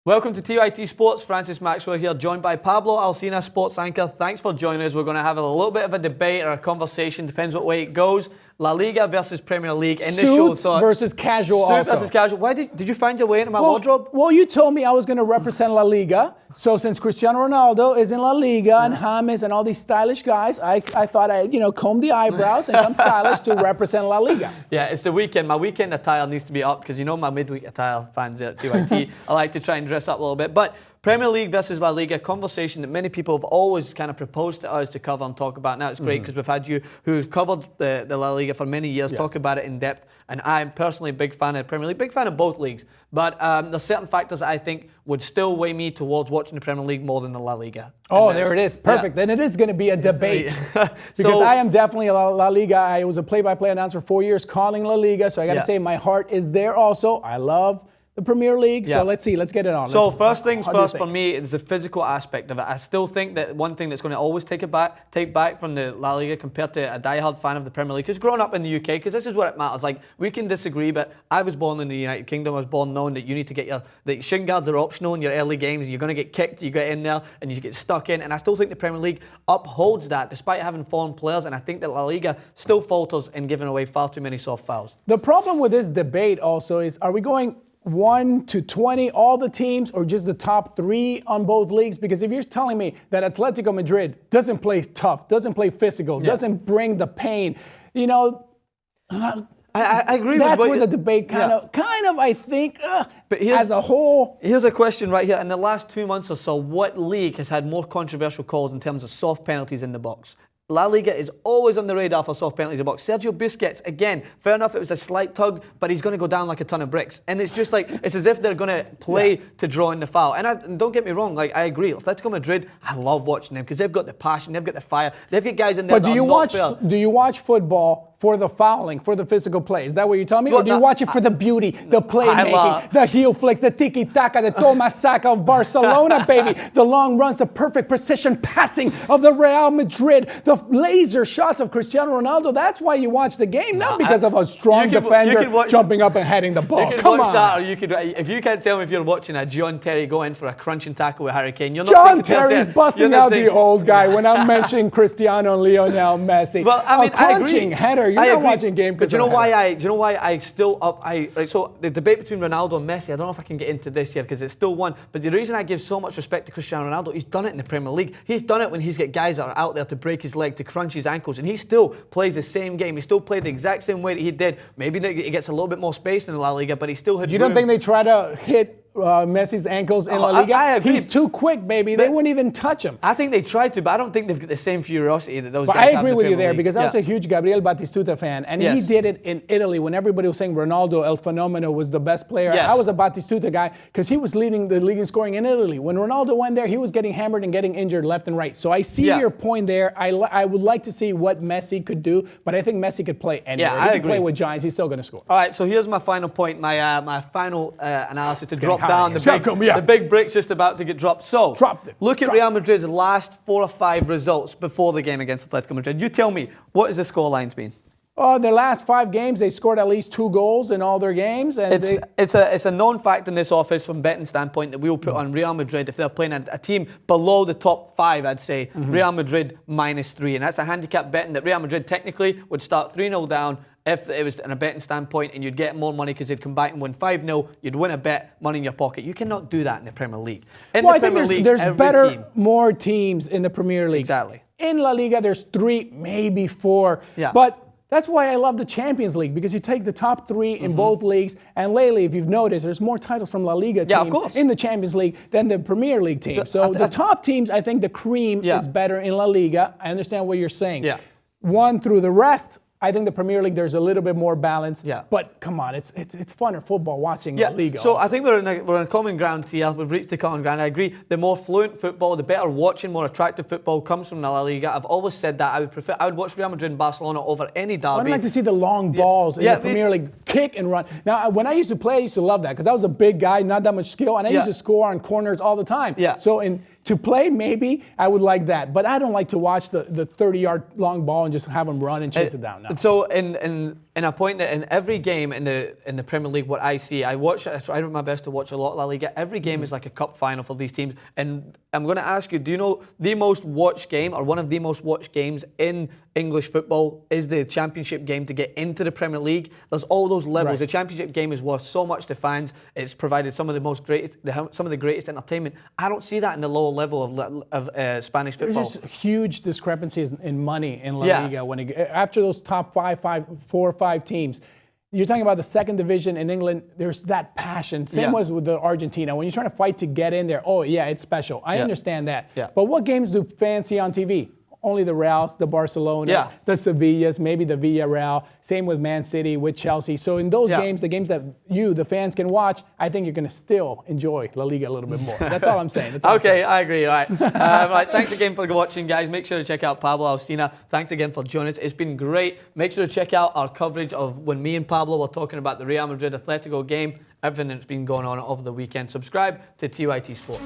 Welcome to TYT Sports. Francis Maxwell here, joined by Pablo Alsina, sports anchor. Thanks for joining us. We're going to have a little bit of a debate or a conversation, depends what way it goes. La Liga versus Premier League. In this show, Suit versus casual Suit also. versus casual. Why did you find your way into my wardrobe? Well, you told me I was going to represent La Liga. So since Cristiano Ronaldo is in La Liga and James and all these stylish guys, I thought I'd comb the eyebrows and come stylish to represent La Liga. Yeah, it's the weekend. My weekend attire needs to be up because my midweek attire fans there at TYT. I like to try and dress up a little bit. But Premier League versus La Liga, conversation that many people have always kind of proposed to us to cover and talk about. Now it's great because we've had you who've covered the La Liga for many years, talk about it in depth. And I'm personally a big fan of the Premier League, big fan of both leagues. But there's certain factors that I think would still weigh me towards watching the Premier League more than the La Liga. Oh, there it is. Perfect. Then it is going to be a debate. Because I am definitely a La Liga. I was a play-by-play announcer for 4 years calling La Liga. So I got to say my heart is there also. I love the Premier League, so let's see, let's get it on. So first things first for me is the physical aspect of it. I still think that one thing that's going to always take back from the La Liga compared to a diehard fan of the Premier League, because growing up in the UK, because this is where it matters, like we can disagree, but I was born in the United Kingdom. I was born knowing that you need to get that shin guards are optional in your early games. You're going to get kicked, you get in there, and you get stuck in. And I still think the Premier League upholds that, despite having foreign players. And I think that La Liga still falters in giving away far too many soft fouls. The problem with this debate also is, are we going 1 to 20, all the teams, or just the top 3 on both leagues? Because if you're telling me that Atletico Madrid doesn't play tough, doesn't play physical, doesn't bring the pain, I agree with that's where the debate kind of, I think, but as a whole. Here's a question right here. In the last 2 months or so, what league has had more controversial calls in terms of soft penalties in the box? La Liga is always on the radar for soft penalties in the box. Sergio Busquets, again, fair enough, it was a slight tug, but he's going to go down like a ton of bricks. And it's just like, it's as if they're going to play to draw in the foul. And don't get me wrong, like I agree. Atletico Madrid, I love watching them because they've got the passion, they've got the fire, they've got guys in there. But do you watch football for the fouling, for the physical play? Is that what you're telling me? Or do you watch it for the beauty, the playmaking, the heel flicks, the tiki-taka, the toma-saka of Barcelona, baby, the long runs, the perfect precision passing of the Real Madrid, the laser shots of Cristiano Ronaldo? That's why you watch the game, not because of a strong defender jumping up and heading the ball. Come on. That, or if you can't tell me if you're watching a John Terry go in for a crunching tackle with Harry Kane, you're not John Terry's busting out the old guy when I'm mentioning Cristiano and Lionel Messi. Well, I mean, a crunching header. You're not watching game. But do you know why I still up? So the debate between Ronaldo and Messi, I don't know if I can get into this here because it's still one. But the reason I give so much respect to Cristiano Ronaldo, he's done it in the Premier League. He's done it when he's got guys that are out there to break his leg, to crunch his ankles, and he still plays the same game. He still played the exact same way that he did. Maybe he gets a little bit more space in the La Liga, but he still had. You don't think they try to hit Messi's ankles in La Liga? I agree. He's too quick, baby. They wouldn't even touch him. I think they tried to, but I don't think they've got the same furiosity that those guys have. I agree with you there because I was a huge Gabriel Batistuta fan, and he did it in Italy when everybody was saying Ronaldo El Fenomeno was the best player. I was a Batistuta guy because he was leading the league in scoring in Italy. When Ronaldo went there, he was getting hammered and getting injured left and right. So I see your point there. I would like to see what Messi could do, but I think Messi could play anywhere. He could play with giants. He's still going to score. All right, so here's my final point, my final analysis to drop down the big brick's just about to get dropped. So, look at Real Madrid's last 4 or 5 results before the game against Atletico Madrid. You tell me, what has the scorelines been? Their last 5 games, they scored at least 2 goals in all their games. And it's a known fact in this office from betting standpoint that we will put on Real Madrid if they're playing a team below the top 5, I'd say. Real Madrid -3. And that's a handicap betting that Real Madrid technically would start 3-0 down if it was in a betting standpoint, and you'd get more money because they'd come back and win 5-0. You'd win a bet, money in your pocket. You cannot do that in the Premier League. I think there's more teams in the Premier League. Exactly. In La Liga, there's 3, maybe 4. Yeah. But that's why I love the Champions League, because you take the top 3 in both leagues, and lately, if you've noticed, there's more titles from La Liga teams in the Champions League than the Premier League teams. So the top teams, I think the cream is better in La Liga. I understand what you're saying. 1 through the rest, I think the Premier League, there's a little bit more balance. But come on, it's funner football watching La Liga. So I think we're in a common ground here. We've reached the common ground. I agree. The more fluent football, the better watching, more attractive football comes from the La Liga. I've always said that. I would watch Real Madrid and Barcelona over any derby. I'd like to see the long balls in the Premier League, kick and run. Now, when I used to play, I used to love that because I was a big guy, not that much skill, and I used to score on corners all the time. So to play, maybe I would like that, but I don't like to watch the 30-yard long ball and just have them run and chase it down. No. So in and I point that in every game in the Premier League, what I see, I try my best to watch a lot of La Liga. Every game is like a cup final for these teams. And I'm going to ask you, do you know the most watched game, or one of the most watched games in English football is the Championship game to get into the Premier League? There's all those levels. The Championship game is worth so much to fans. It's provided some of the greatest entertainment. I don't see that in the lower level of Spanish football. There's just huge discrepancies in money in La Liga. After those top 4 or 5 teams, you're talking about the second division in England. There's that passion. Same was with the Argentina. When you're trying to fight to get in there, it's special. I understand that. But what games do fans see on TV? Only the Reals, the Barcelonas, the Sevillas, maybe the Villarreal. Same with Man City, with Chelsea. So in those games, the games that the fans can watch, I think you're going to still enjoy La Liga a little bit more. That's all I'm saying. Okay, I agree. All right. Right. Thanks again for watching, guys. Make sure to check out Pablo Alsina. Thanks again for joining us. It's been great. Make sure to check out our coverage of when me and Pablo were talking about the Real Madrid Atletico game, everything that's been going on over the weekend. Subscribe to TYT Sports.